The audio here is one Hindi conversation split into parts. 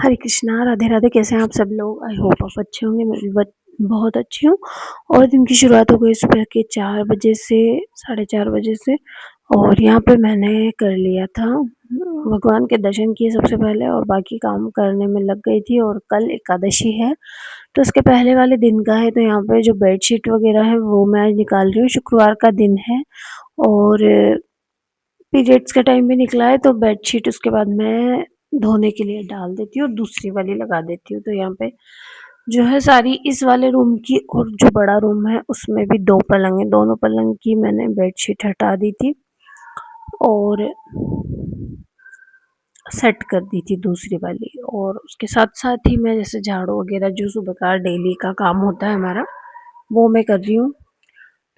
हरे कृष्णा, राधे राधे। कैसे हैं आप सब लोग? आई होप आप अच्छे होंगे। मैं भी बहुत अच्छी हूँ। और दिन की शुरुआत हो गई सुबह के 4 बजे से, साढ़े 4 बजे से। और यहाँ पे मैंने कर लिया था, भगवान के दर्शन किए सबसे पहले और बाकी काम करने में लग गई थी। और कल एकादशी है तो उसके पहले वाले दिन का है, तो यहाँ पे जो बेडशीट वगैरह है वो मैं आज निकाल रही हूँ। शुक्रवार का दिन है और पीरियड्स का टाइम भी निकला है, तो बेडशीट उसके बाद मैं धोने के लिए डाल देती हूँ और दूसरी वाली लगा देती हूँ। तो यहाँ पे जो है सारी इस वाले रूम की, और जो बड़ा रूम है उसमें भी 2 पलंग है, दोनों पलंग की मैंने बेडशीट हटा दी थी और सेट कर दी थी दूसरी वाली। और उसके साथ-साथ ही मैं जैसे झाड़ू वगैरह जो सुबह का डेली का काम होता है हमारा, वो मैं कर रही हूँ।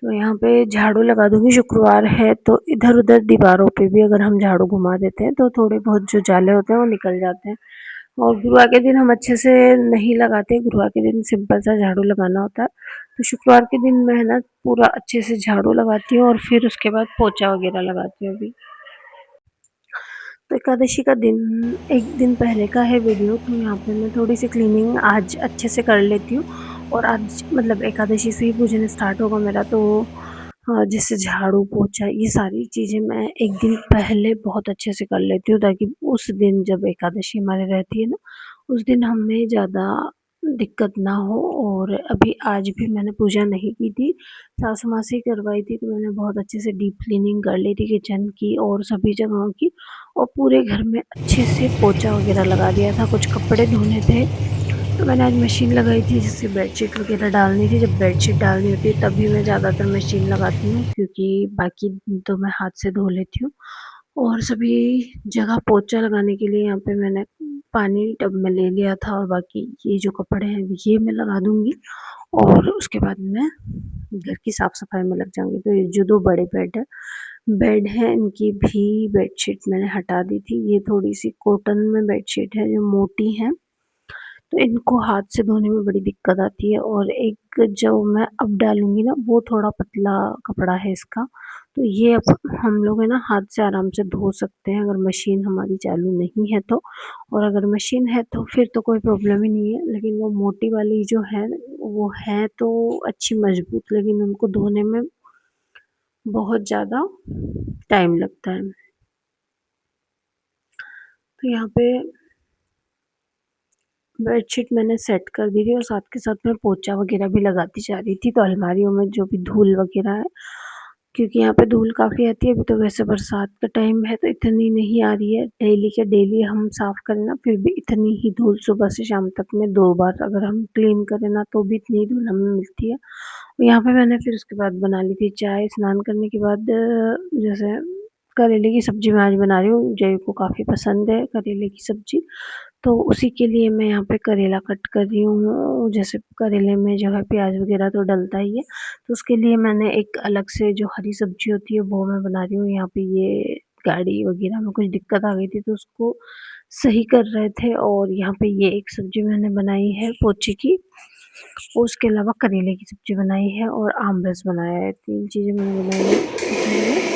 तो यहाँ पे झाड़ू लगा दूँगी। शुक्रवार है तो इधर-उधर दीवारों पे भी अगर हम झाड़ू घुमा देते हैं तो थोड़े बहुत जो जाले होते हैं वो निकल जाते हैं। और गुरुवार के दिन हम अच्छे से नहीं लगाते, गुरुवार के दिन सिंपल सा झाड़ू लगाना होता है। तो शुक्रवार के दिन मैं है ना पूरा अच्छे से झाड़ू लगाती हूँ और फिर उसके बाद पोछा वगैरह लगाती हूँ अभी। तो एकादशी का दिन 1 दिन पहले का है वीडियो, तो यहाँ पे मैं थोड़ी-सी क्लीनिंग आज अच्छे से कर लेती हूँ। और आज मतलब एकादशी से ही पूजन स्टार्ट होगा मेरा, तो जैसे झाड़ू, पोछा ये सारी चीज़ें मैं 1 दिन पहले बहुत अच्छे से कर लेती हूँ, ताकि उस दिन जब एकादशी हमारे रहती है ना, उस दिन हमें ज़्यादा दिक्कत ना हो। और अभी आज भी मैंने पूजा नहीं की थी, सासू माँ से ही करवाई थी, तो मैंने बहुत अच्छे से डीप क्लीनिंग कर ली थी किचन की और सभी जगहों की। और पूरे घर में अच्छे से पोछा वगैरह लगा दिया था। कुछ कपड़े धोने थे तो मैंने आज मशीन लगाई थी, जिससे बेडशीट वगैरह डालनी थी। जब बेडशीट डालनी होती है तभी मैं ज़्यादातर मशीन लगाती हूँ, क्योंकि बाकी दिन तो मैं हाथ से धो लेती हूँ। और सभी जगह पोछा लगाने के लिए यहाँ पे मैंने पानी टब में ले लिया था, और बाकी ये जो कपड़े हैं ये मैं लगा दूँगी और उसके बाद मैं घर की साफ-सफाई में लग जाऊँगी। तो ये जो 2 बड़े बेड हैं इनकी भी बेडशीट मैंने हटा दी थी। ये थोड़ी-सी कॉटन में बेडशीट है जो मोटी है, तो इनको हाथ से धोने में बड़ी दिक्कत आती है। और एक जो मैं अब डालूँगी ना वो थोड़ा पतला कपड़ा है इसका, तो ये अब हम लोग है ना हाथ से आराम से धो सकते हैं अगर मशीन हमारी चालू नहीं है तो। और अगर मशीन है तो फिर तो कोई प्रॉब्लम ही नहीं है, लेकिन वो मोटी वाली जो है वो है तो अच्छी मजबूत, लेकिन उनको धोने में बहुत ज़्यादा टाइम लगता है। तो यहाँ पे बेडशीट मैंने सेट कर दी थी और साथ के साथ मैं पोछा वगैरह भी लगाती जा रही थी। तो अलमारियों में जो भी धूल वगैरह है, क्योंकि यहाँ पे धूल काफ़ी आती है। अभी तो वैसे बरसात का टाइम है तो इतनी नहीं आ रही है, डेली के डेली हम साफ़ करें ना फिर भी इतनी ही धूल सुबह से शाम तक में 2 बार अगर हम क्लीन करें ना तो भी इतनी धूल हमें मिलती है। और यहाँ पे मैंने फिर उसके बाद बना ली थी चाय। स्नान करने के बाद जैसे करेले की सब्ज़ी मैं आज बना रही हूँ, जय को काफ़ी पसंद है करेले की सब्ज़ी। तो उसी के लिए मैं यहाँ पे करेला कट कर रही हूँ। जैसे करेले में जो है प्याज़ वगैरह तो डलता ही है, तो उसके लिए मैंने एक अलग से जो हरी सब्ज़ी होती है वो मैं बना रही हूँ। यहाँ पे ये गाड़ी वगैरह में कुछ दिक्कत आ गई थी तो उसको सही कर रहे थे। और यहाँ पे ये एक सब्ज़ी मैंने बनाई है पोचे की, और उसके अलावा करेले की सब्ज़ी बनाई है और आम रस बनाया है। 3 चीज़ें मैंने बनाई हैं दोपहर में।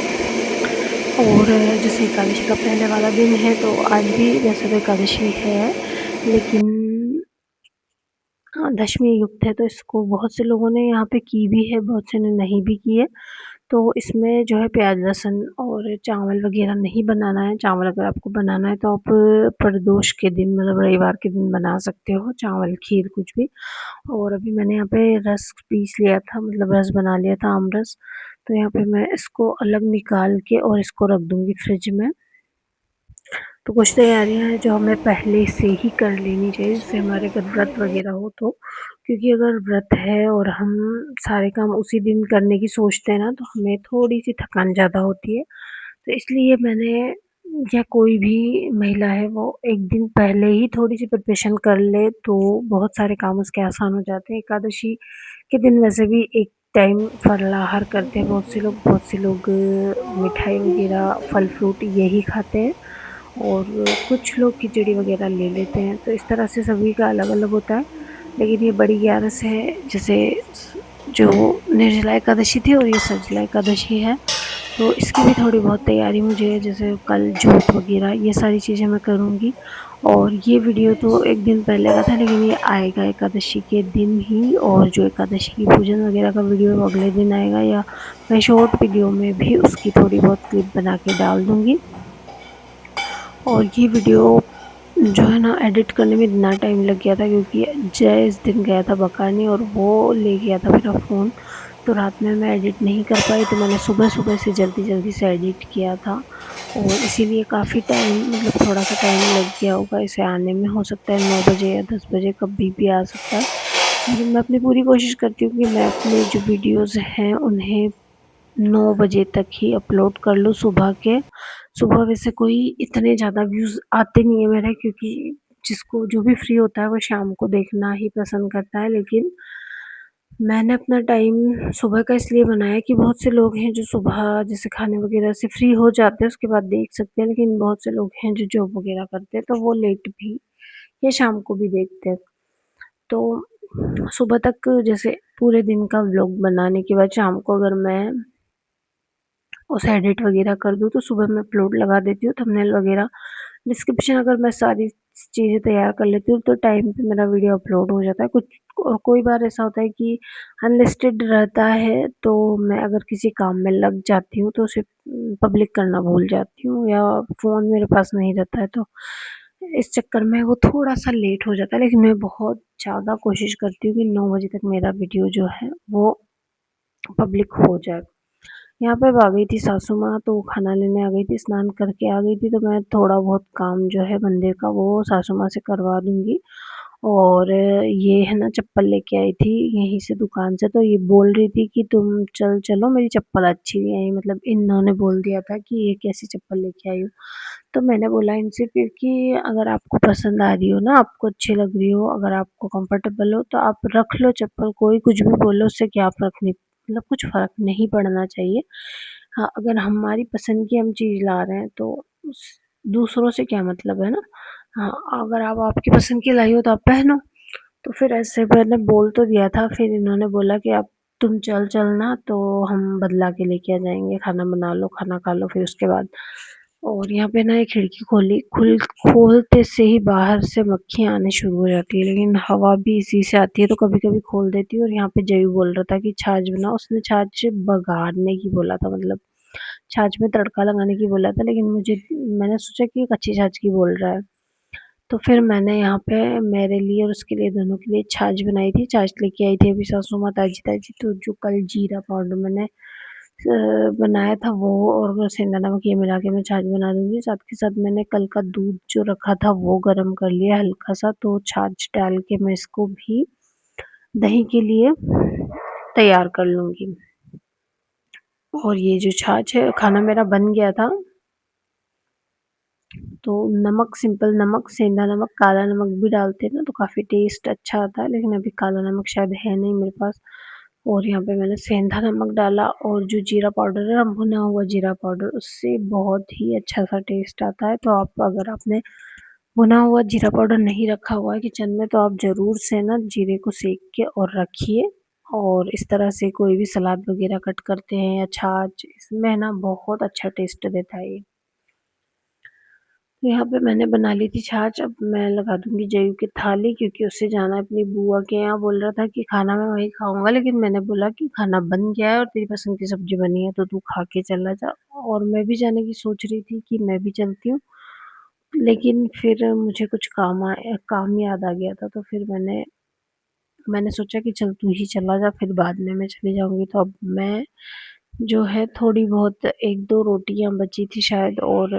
और जैसे एकादशी का पहले वाला दिन है तो आज भी वैसे तो एकादशी है, लेकिन दशमी युक्त है तो इसको बहुत से लोगों ने यहाँ पे की भी है, बहुत से ने नहीं भी की है। तो इसमें जो है प्याज़, लहसुन और चावल वग़ैरह नहीं बनाना है। चावल अगर आपको बनाना है तो आप प्रदोष के दिन मतलब रविवार के दिन बना सकते हो चावल, खीर कुछ भी। और अभी मैंने यहाँ पे रस पीस लिया था, मतलब रस बना लिया था आम रस। तो यहाँ पे मैं इसको अलग निकाल के और इसको रख दूँगी फ्रिज में। तो कुछ तैयारियाँ हैं जो हमें पहले से ही कर लेनी चाहिए, जैसे हमारे अगर व्रत वगैरह हो तो। क्योंकि अगर व्रत है और हम सारे काम उसी दिन करने की सोचते हैं ना तो हमें थोड़ी-सी थकान ज़्यादा होती है। तो इसलिए मैंने, या कोई भी महिला है वो 1 दिन पहले ही थोड़ी-सी प्रिपरेशन कर ले तो बहुत सारे काम उसके आसान हो जाते हैं। एकादशी के दिन वैसे भी एक टाइम फलाहार करते हैं बहुत से लोग मिठाई वगैरह, फल-फ्रूट यही खाते हैं। और कुछ लोग खिचड़ी वगैरह ले लेते हैं, तो इस तरह से सभी का अलग-अलग होता है। लेकिन ये बड़ी ग्यारस है, जैसे जो निर्जला एकादशी थी और ये सजला एकादशी है, तो इसकी भी थोड़ी बहुत तैयारी मुझे, जैसे कल जोत वगैरह ये सारी चीज़ें मैं करूँगी। और ये वीडियो तो एक दिन पहले का था, लेकिन ये आएगा एकादशी के दिन ही, और जो एकादशी की पूजन वगैरह का वीडियो है वो अगले दिन आएगा, या मैं शॉर्ट वीडियो में भी उसकी थोड़ी बहुत क्लिप बना के डाल दूँगी। और ये वीडियो जो है ना, एडिट करने में इतना टाइम लग गया था क्योंकि जय इस दिन गया था बकाने और वो ले गया था मेरा फ़ोन, तो रात में मैं एडिट नहीं कर पाई, तो मैंने सुबह-सुबह से जल्दी-जल्दी से एडिट किया था, और इसीलिए काफ़ी टाइम, मतलब थोड़ा-सा टाइम लग गया होगा इसे आने में। हो सकता है 9 बजे या 10 बजे कभी भी आ सकता है। लेकिन मैं अपनी पूरी कोशिश करती हूँ कि मैं अपने जो वीडियोज़ हैं उन्हें 9 बजे तक ही अपलोड कर लूँ सुबह के। सुबह वैसे कोई इतने ज़्यादा व्यूज़ आते नहीं है मेरे, क्योंकि जिसको जो भी फ्री होता है वो शाम को देखना ही पसंद करता है। लेकिन मैंने अपना टाइम सुबह का इसलिए बनाया कि बहुत से लोग हैं जो सुबह जैसे खाने वगैरह से फ्री हो जाते हैं, उसके बाद देख सकते हैं, लेकिन बहुत से लोग हैं जो जॉब वगैरह करते हैं, तो वो लेट भी या शाम को भी देखते हैं। तो सुबह तक जैसे पूरे दिन का व्लॉग बनाने के बाद शाम को अगर मैं उसे एडिट वगैरह कर दूँ, तो सुबह मैं अपलोड लगा देती हूँ, थंबनेल वगैरह, डिस्क्रिप्शन अगर मैं सारी चीज़ें तैयार कर लेती हूँ, तो टाइम पे मेरा वीडियो अपलोड हो जाता है। कुछ और कोई बार ऐसा होता है कि अनलिस्टेड रहता है, तो मैं अगर किसी काम में लग जाती हूँ, तो उसे पब्लिक करना भूल जाती हूँ, या फ़ोन मेरे पास नहीं रहता है, तो इस चक्कर में वो थोड़ा-सा लेट हो जाता है। लेकिन मैं बहुत ज़्यादा कोशिश करती हूँ कि 9 बजे तक मेरा वीडियो जो है वो पब्लिक हो जाए। यहाँ पे अब आ गई थी सासू माँ, तो खाना लेने आ गई थी, स्नान करके आ गई थी, तो मैं थोड़ा बहुत काम जो है मंदिर का वो सासू माँ से करवा दूँगी। और ये है ना, चप्पल लेके आई थी यहीं से दुकान से, तो ये बोल रही थी कि तुम चलो मेरी चप्पल अच्छी नहीं आई, मतलब इन्होंने बोल दिया था कि ये कैसी चप्पल लेके आई हो। तो मैंने बोला इनसे फिर कि अगर आपको पसंद आ रही हो ना, आपको अच्छी लग रही हो, अगर आपको कंफर्टेबल हो, तो आप रख लो चप्पल, कोई कुछ भी बोले उससे क्या फ़र्क नहीं, मतलब कुछ फ़र्क नहीं पड़ना चाहिए। हाँ, अगर हमारी पसंद की हम चीज़ ला रहे हैं तो उस दूसरों से क्या मतलब है ना? हाँ, अगर आप आपकी पसंद की लाई हो तो आप पहनो। तो फिर ऐसे मैंने बोल तो दिया था, फिर इन्होंने बोला कि अब तुम चलना, तो हम बदला के लेके आ जाएँगे, खाना बना लो, खाना खा लो फिर उसके बाद। और यहाँ पे ना एक खिड़की खोलते से ही बाहर से मक्खियाँ आने शुरू हो जाती है, लेकिन हवा भी इसी से आती है, तो कभी-कभी खोल देती हूँ। और यहाँ पे जयू बोल रहा था कि छाछ बनाओ, उसने छाछ बघाड़ने की बोला था, मतलब छाछ में तड़का लगाने की बोला था, लेकिन मैंने सोचा कि ये कच्ची छाछ की बोल रहा है। तो फिर मैंने यहाँ पे मेरे लिए और उसके लिए, दोनों के लिए छाछ बनाई थी। छाछ लेके आई थी अभी सासू माँ ताज़ी-ताज़ी, तो जो कल जीरा पाउडर मैंने बनाया था वो, और सेंधा नमक ये मिला के मैं छाछ बना दूँगी। साथ के साथ मैंने कल का दूध जो रखा था वो गरम कर लिया हल्का-सा, तो छाछ डाल के मैं इसको भी दही के लिए तैयार कर लूँगी। और ये जो छाछ है, खाना मेरा बन गया था। तो नमक, सिंपल नमक, सेंधा नमक, काला नमक भी डालते हैं ना तो काफ़ी टेस्ट अच्छा आता है, लेकिन अभी काला नमक शायद है नहीं मेरे पास। और यहाँ पे मैंने सेंधा नमक डाला, और जो जीरा पाउडर है, भुना हुआ जीरा पाउडर, उससे बहुत ही अच्छा-सा टेस्ट आता है। तो आप, अगर आपने भुना हुआ जीरा पाउडर नहीं रखा हुआ है किचन में, तो आप ज़रूर से ना जीरे को सेक के और रखिए। और इस तरह से कोई भी सलाद वगैरह कट करते हैं या छाछ, इसमें ना बहुत अच्छा टेस्ट देता है ये। तो यहाँ पे मैंने बना ली थी छाछ, अब मैं लगा दूँगी जयू की थाली, क्योंकि उसे जाना है अपनी बुआ के यहाँ। बोल रहा था कि खाना मैं वहीं खाऊँगा, लेकिन मैंने बोला कि खाना बन गया है और तेरी पसंद की सब्ज़ी बनी है, तो तू खा के चला जा। और मैं भी जाने की सोच रही थी कि मैं भी चलती हूँ, लेकिन फिर मुझे कुछ काम याद आ गया था, तो फिर मैंने सोचा कि चल तू ही चला जा, फिर बाद में मैं चली जाऊँगी। तो अब मैं जो है थोड़ी बहुत 1-2 रोटियाँ बची थी शायद, और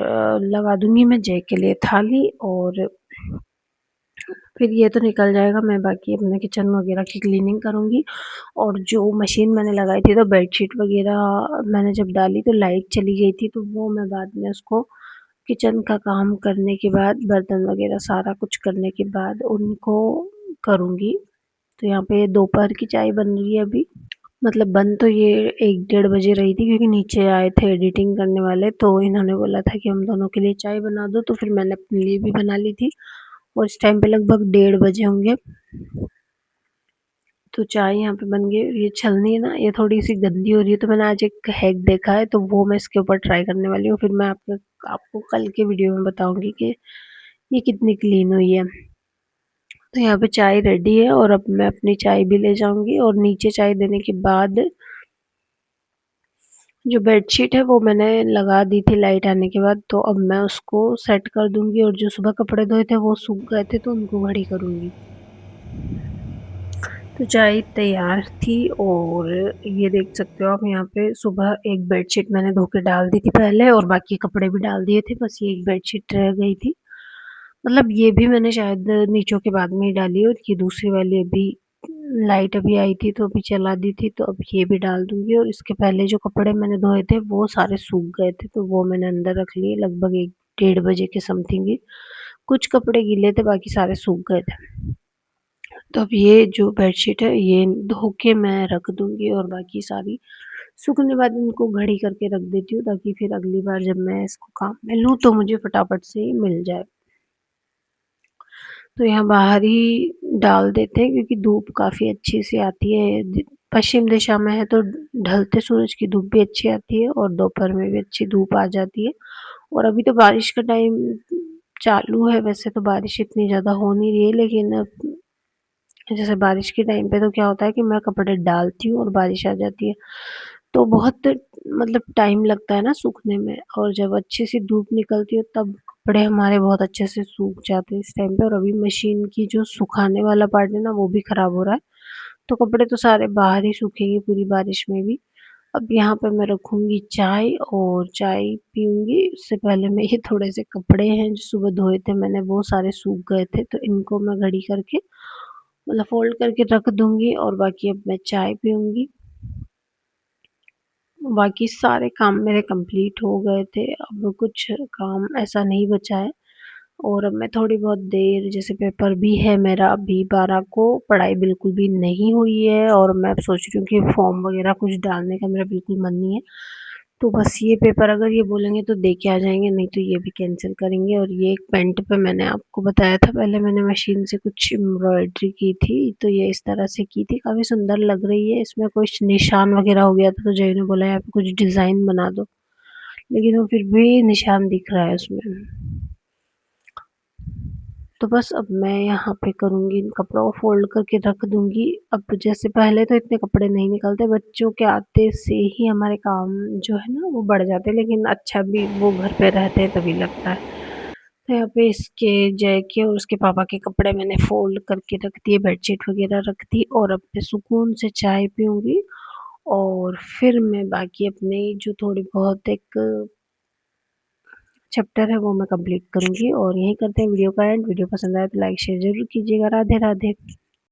लगा दूँगी मैं जय के लिए थाली, और फिर ये तो निकल जाएगा, मैं बाकी अपने किचन वगैरह की क्लीनिंग करूँगी। और जो मशीन मैंने लगाई थी, तो बेडशीट वगैरह मैंने जब डाली तो लाइट चली गई थी, तो वो मैं बाद में उसको किचन का काम करने के बाद, बर्तन वगैरह सारा कुछ करने के बाद उनको करूँगी। तो यहाँ पे दोपहर की चाय बन रही है अभी। मतलब बन तो ये 1 डेढ़ बजे रही थी, क्योंकि नीचे आए थे एडिटिंग करने वाले, तो इन्होंने बोला था कि हम दोनों के लिए चाय बना दो, तो फिर मैंने अपने लिए भी बना ली थी। और इस टाइम पे लगभग डेढ़ बजे होंगे। तो चाय यहाँ पे बन गई। ये छलनी है ना, ये थोड़ी-सी गंदी हो रही है, तो मैंने आज एक हैक देखा है, तो वो मैं इसके ऊपर ट्राई करने वाली हूँ। फिर मैं आपको कल के वीडियो में बताऊँगी कि ये कितनी क्लीन हुई है। तो यहाँ पे चाय रेडी है और अब मैं अपनी चाय भी ले जाऊँगी, और नीचे चाय देने के बाद जो बेडशीट है वो मैंने लगा दी थी लाइट आने के बाद, तो अब मैं उसको सेट कर दूँगी, और जो सुबह कपड़े धोए थे वो सूख गए थे, तो उनको घड़ी करूँगी। तो चाय तैयार थी, और ये देख सकते हो आप, यहाँ पे सुबह एक बेडशीट मैंने धो के डाल दी थी पहले, और बाकी कपड़े भी डाल दिए थे, बस ये एक बेडशीट रह गई थी। मतलब ये भी मैंने शायद नीचों के बाद में ही डाली, और ये दूसरी वाली अभी लाइट अभी आई थी तो अभी चला दी थी, तो अब ये भी डाल दूँगी। और इसके पहले जो कपड़े मैंने धोए थे वो सारे सूख गए थे, तो वो मैंने अंदर रख लिए लगभग 1 डेढ़ बजे के समथिंग ही। कुछ कपड़े गीले थे, बाकी सारे सूख गए थे। तो अब ये जो बेडशीट है ये धो के मैं रख दूँगी, और बाकी सारी सूखने बाद इनको घड़ी करके रख देती हूँ, ताकि फिर अगली बार जब मैं इसको काम में लूँ तो मुझे फटाफट से ही मिल जाए। तो यहाँ बाहर ही डाल देते हैं, क्योंकि धूप काफ़ी अच्छी सी आती है। पश्चिम दिशा में है तो ढलते सूरज की धूप भी अच्छी आती है, और दोपहर में भी अच्छी धूप आ जाती है। और अभी तो बारिश का टाइम चालू है, वैसे तो बारिश इतनी ज़्यादा हो नहीं रही है, लेकिन अब जैसे बारिश के टाइम पे तो क्या होता है कि मैं कपड़े डालती हूँ और बारिश आ जाती है, तो बहुत मतलब टाइम लगता है ना सूखने में, और जब अच्छी सी धूप निकलती है तब कपड़े हमारे बहुत अच्छे से सूख जाते हैं इस टाइम पे। और अभी मशीन की जो सुखाने वाला पार्ट है ना वो भी खराब हो रहा है, तो कपड़े तो सारे बाहर ही सूखेंगे पूरी बारिश में भी। अब यहाँ पे मैं रखूँगी चाय, और चाय पीऊँगी। उससे पहले मैं ये थोड़े से कपड़े हैं जो सुबह धोए थे मैंने, वो सारे सूख गए थे, तो इनको मैं घड़ी करके मतलब फ़ोल्ड करके रख दूँगी, और बाकी अब मैं चाय पीऊँगी। बाकी सारे काम मेरे कंप्लीट हो गए थे, अब कुछ काम ऐसा नहीं बचा है, और अब मैं थोड़ी बहुत देर, जैसे पेपर भी है मेरा अभी 12 को, पढ़ाई बिल्कुल भी नहीं हुई है, और मैं अब सोच रही हूँ कि फॉर्म वगैरह कुछ डालने का मेरा बिल्कुल मन नहीं है। तो बस ये पेपर अगर ये बोलेंगे तो दे के आ जाएँगे, नहीं तो ये भी कैंसल करेंगे। और ये एक पैंट पे मैंने आपको बताया था, पहले मैंने मशीन से कुछ एम्ब्रॉयडरी की थी, तो ये इस तरह से की थी, काफ़ी सुंदर लग रही है। इसमें कुछ निशान वगैरह हो गया था, तो जय ने बोला यहाँ पे कुछ डिज़ाइन बना दो, लेकिन वो फिर भी निशान दिख रहा है उसमें। तो बस अब मैं यहाँ पे करूँगी, इन कपड़ों को फ़ोल्ड करके रख दूँगी। अब जैसे पहले तो इतने कपड़े नहीं निकलते, बच्चों के आते से ही हमारे काम जो है ना वो बढ़ जाते हैं, लेकिन अच्छा भी वो घर पे रहते हैं तभी लगता है। तो यहाँ पे इसके, जय के और उसके पापा के कपड़े मैंने फ़ोल्ड करके रख दिए, बेडशीट वगैरह रख दी, और अब मैं सुकून से चाय पीऊँगी, और फिर मैं बाकी अपने जो थोड़ी बहुत एक चैप्टर है वो मैं कंप्लीट करूँगी। और यहीं करते हैं वीडियो का एंड। वीडियो पसंद आए तो लाइक शेयर ज़रूर कीजिएगा। राधे राधे।